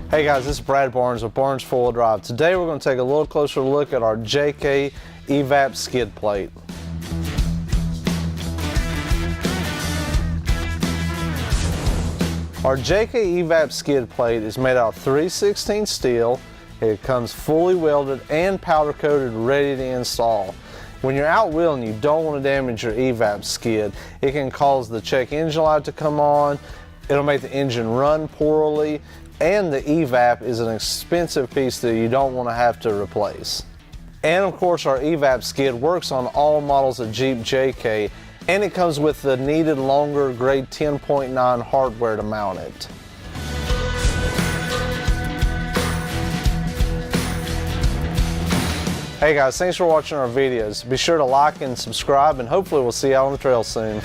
Hey guys, this is Brad Barnes with Barnes 4-Wheel Drive. Today we're going to take a little closer look at our JK Evap skid plate. Our JK Evap skid plate is made out of 3/16 steel. It comes fully welded and powder coated, ready to install. When you're out wheeling, you don't want to damage your Evap skid. It can cause the check engine light to come on. It'll make the engine run poorly. And the Evap is an expensive piece that you don't want to have to replace. And of course, our Evap skid works on all models of Jeep JK, and it comes with the needed longer grade 10.9 hardware to mount it. Hey guys, thanks for watching our videos. Be sure to like and subscribe, and hopefully we'll see you out on the trail soon.